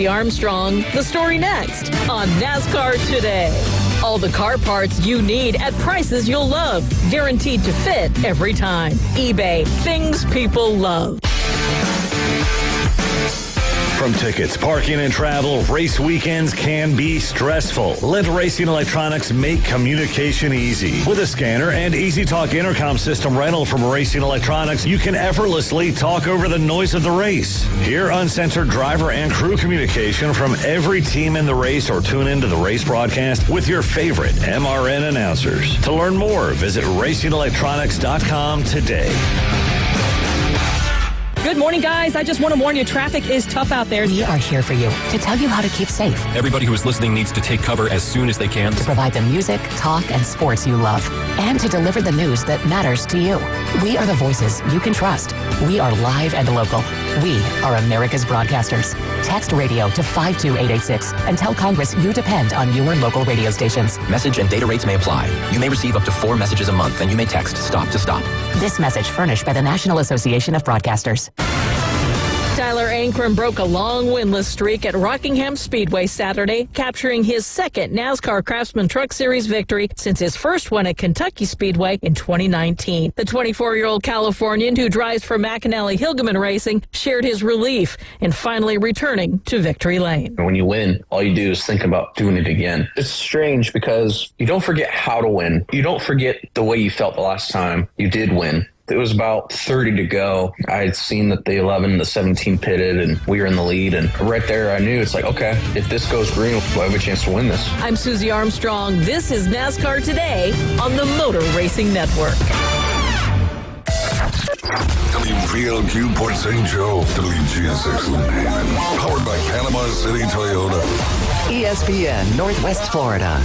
Susie Armstrong. The story next on NASCAR Today. All the car parts you need at prices you'll love. Guaranteed to fit every time. eBay. Things people love. From tickets, parking, and travel, race weekends can be stressful. Let Racing Electronics make communication easy. With a scanner and Easy Talk intercom system rental from Racing Electronics, you can effortlessly talk over the noise of the race. Hear uncensored driver and crew communication from every team in the race, or tune into the race broadcast with your favorite MRN announcers. To learn more, visit RacingElectronics.com today. Good morning, guys. I just want to warn you, traffic is tough out there. We are here for you to tell you how to keep safe. Everybody who is listening needs to take cover as soon as they can. To provide the music, talk, and sports you love. And to deliver the news that matters to you. We are the voices you can trust. We are live and local. We are America's broadcasters. Text radio to 52886 and tell Congress you depend on your local radio stations. Message and data rates may apply. You may receive up to 4 messages a month, and you may text STOP to STOP. This message furnished by the National Association of Broadcasters. Tyler Ankrum broke a long winless streak at Rockingham Speedway Saturday, capturing his second NASCAR Craftsman Truck Series victory since his first one at Kentucky Speedway in 2019. The 24-year-old Californian, who drives for McAnally Hilgeman Racing, shared his relief in finally returning to victory lane. When you win, all you do is think about doing it again. It's strange because you don't forget how to win. You don't forget the way you felt the last time you did win. It was about 30 to go. I had seen that the 11 and the 17 pitted, and we were in the lead. And right there, I knew it's like, okay, if this goes green, we'll have a chance to win this. I'm Susie Armstrong. This is NASCAR Today on the Motor Racing Network. WPLQ Port St. Joe, WGSX Lynn, powered by Panama City Toyota. ESPN Northwest Florida.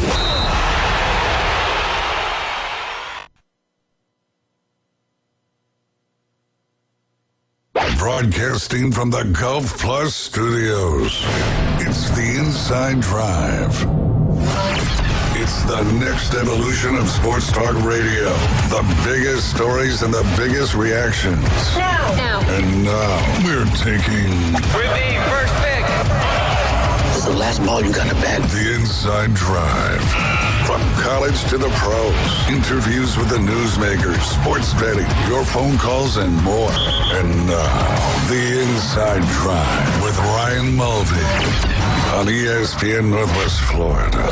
Broadcasting from the Gulf Plus Studios, it's the Inside Drive. It's the next evolution of sports talk radio. The biggest stories and the biggest reactions. Now. And now, we're taking... With the first pick. This is the last ball you got in the bag. The Inside Drive. From college to the pros, interviews with the newsmakers, sports betting, your phone calls, and more. And now, the Inside Drive with Ryan Mulvey on ESPN Northwest Florida.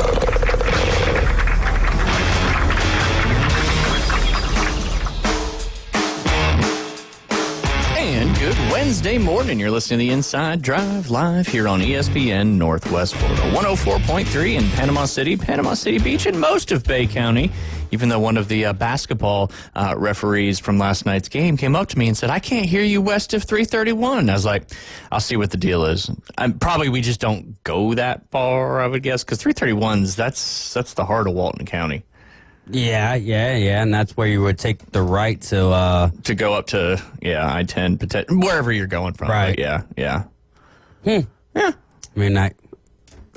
And good Wednesday morning. You're listening to the Inside Drive live here on ESPN Northwest Florida. 104.3 in Panama City Beach, and most of Bay County. Even though one of the basketball referees from last night's game came up to me and said, I can't hear you west of 331. I was like, I'll see what the deal is. Probably we just don't go that far, I would guess, because 331's, that's the heart of Walton County. Yeah, and that's where you would take the right to go up to I-10, wherever you're going from. Right. But yeah. Yeah. I mean,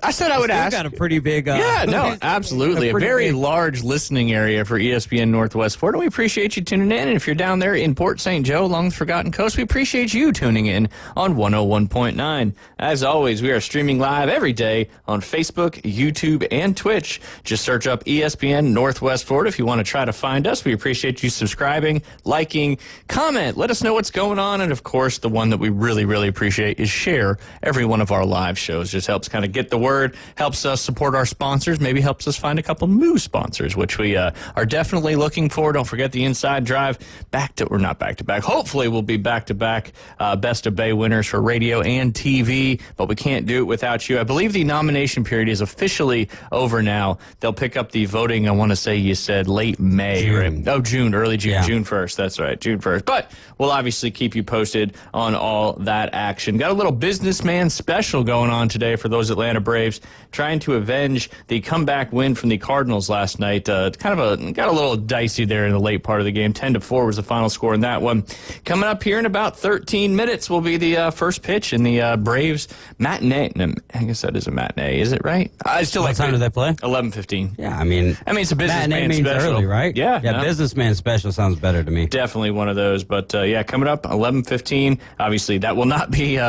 I said I would ask. Got a pretty big... absolutely. A very large listening area for ESPN Northwest Florida. We appreciate you tuning in. And if you're down there in Port St. Joe along the Forgotten Coast, we appreciate you tuning in on 101.9. As always, we are streaming live every day on Facebook, YouTube, and Twitch. Just search up ESPN Northwest Florida if you want to try to find us. We appreciate you subscribing, liking, comment. Let us know what's going on. And, of course, the one that we really, really appreciate is share every one of our live shows. Just helps kind of get the word, helps us support our sponsors, maybe helps us find a couple new sponsors, which we are definitely looking for. Don't forget the Inside Drive not back to back. Hopefully we'll be back to back Best of Bay winners for radio and TV, but we can't do it without you. I believe the nomination period is officially over now. They'll pick up the voting, I want to say you said late May. June. Right? Oh, June, early June, yeah. June 1st. That's right, June 1st. But we'll obviously keep you posted on all that action. Got a little businessman special going on today for those Atlanta Braves Braves trying to avenge the comeback win from the Cardinals last night. Got a little dicey there in the late part of the game. 10-4 was the final score in that one. Coming up here in about 13 minutes will be the first pitch in the Braves matinee. I guess that is a matinee, is it right? What time do they play? 11:15. Yeah, I mean it's a businessman means special, early, right? Yeah, no. Businessman special sounds better to me. Definitely one of those, but coming up 11:15. Obviously, that will not be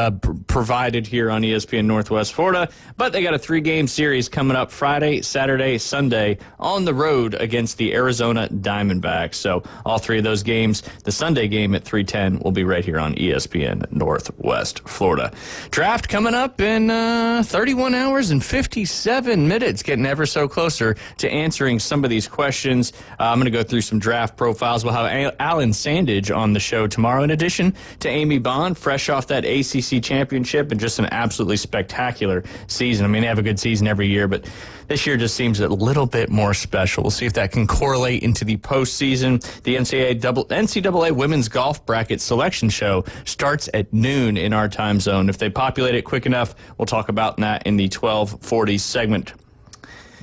provided here on ESPN Northwest Florida, but they got a 3-game series coming up Friday, Saturday, Sunday on the road against the Arizona Diamondbacks. So all 3 of those games, the Sunday game at 3:10 will be right here on ESPN Northwest Florida. Draft coming up in 31 hours and 57 minutes, getting ever so closer to answering some of these questions. I'm going to go through some draft profiles. We'll have Alan Sandage on the show tomorrow, in addition to Amy Bond, fresh off that ACC championship and just an absolutely spectacular season. I mean, they have a good season every year, but this year just seems a little bit more special. We'll see if that can correlate into the postseason. The NCAA Women's Golf Bracket Selection Show starts at noon in our time zone. If they populate it quick enough, we'll talk about that in the 1240 segment.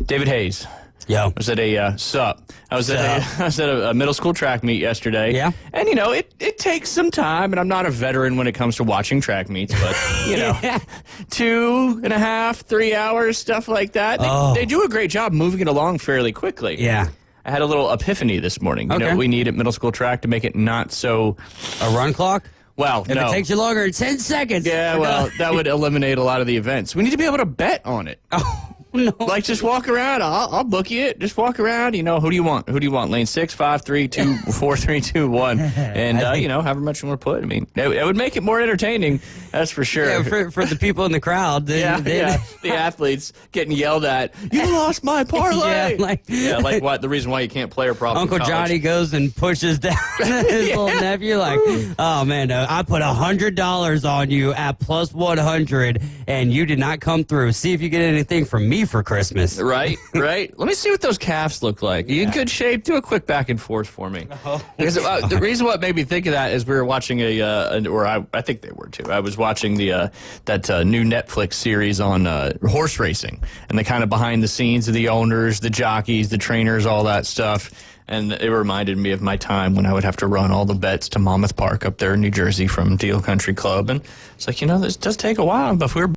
David Hayes. Yo. I was at a middle school track meet yesterday. Yeah. And, it takes some time, and I'm not a veteran when it comes to watching track meets, but, 2.5, 3 hours, stuff like that. They do a great job moving it along fairly quickly. Yeah. I had a little epiphany this morning. You know what we need at middle school track to make it not so... A run clock? Well, if it takes you longer than 10 seconds. Yeah, well, that would eliminate a lot of the events. We need to be able to bet on it. No. Like, just walk around. I'll book you it. Just walk around. Who do you want? Who do you want? Lane 6, 5, 3, 2, 4, 3, 2, 1. And, however much you want to put. I mean, it would make it more entertaining. That's for sure. Yeah, for the people in the crowd. The athletes getting yelled at. You lost my parlay. Like what? The reason why you can't play or probably Uncle Johnny goes and pushes down his little nephew like, oh, man, I put $100 on you at plus 100, and you did not come through. See if you get anything from me for Christmas. Right. Let me see what those calves look like. Are you in good shape? Do a quick back and forth for me. Because the reason what made me think of that is we were watching I think they were too. I was watching that new Netflix series on horse racing and the kind of behind the scenes of the owners, the jockeys, the trainers, all that stuff. And it reminded me of my time when I would have to run all the bets to Monmouth Park up there in New Jersey from Deal Country Club. And it's like, this does take a while. But if we were